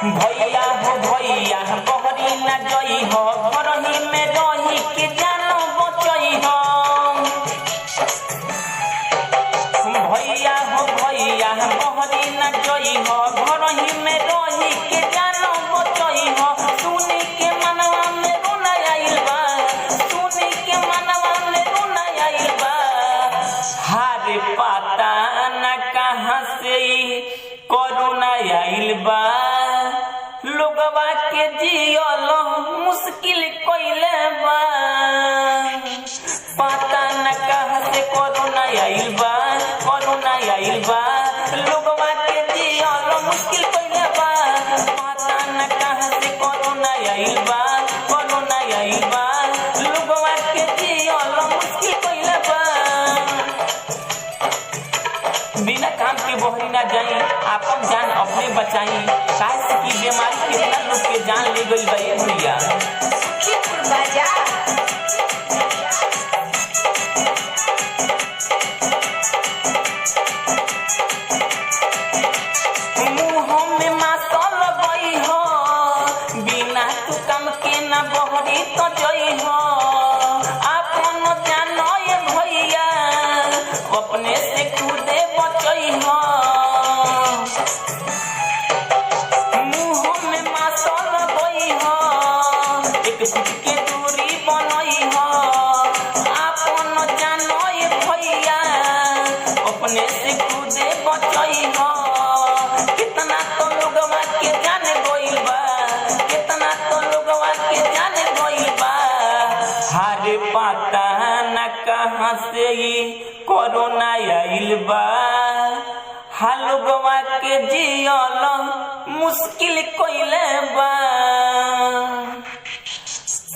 भैया हो भैया बहरी न जई हो घर ही में रही के जानो बचई हो। भैया हो भैया बहरी न जई हो घर ही में रही के जानो बचई हो। सुनी के मनवा में रोना आइल बा, सुनी के मनवा में रोना आइल बा। हारे पता न कहाँ से कोरोना आइल बा। लोगवा के जियल मुश्किल कइले बा। पता न कहाँ से कोरोना आइल बा, कोरोना आइल बा। लोगवा के जियल मुश्किल कइले बा। पता न कहाँ से कोरोना आइल बा, कोरोना आइल बा। लोगवा के जियल मुश्किल कइले बा। बिना काम के बहरी ना जाई, आपन जान अपने बचाई। काहे से की बीमारी कितना लोग के जान ले गई बा ये भैया। मुँह में मास्क लगई हो, बिना तू काम के ना बहरी तो जई हो। आपन जानो ये भैया अपने से खुदे बचई हो। मुँह में मास्क लगई हो, एक फुट के दूरी बनई हो। आपन जानो ये भैया अपने से खुदे बचई हो। कितना तो लोगवा के जाने गइल बा, कितना तो लोगवा के जाने गइल बा। हारे पता न कहाँ से कोरोना आइल बा। लोगवा के जियल मुश्किल कइले बा।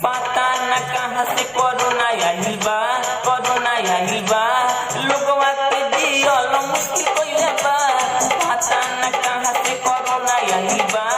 पता न कहाँ से कोरोना आइल बा, कोरोना आइल बा। लोगवा के जियल मुश्किल कइले बा। पता न कहाँ से कोरोना आइल बा।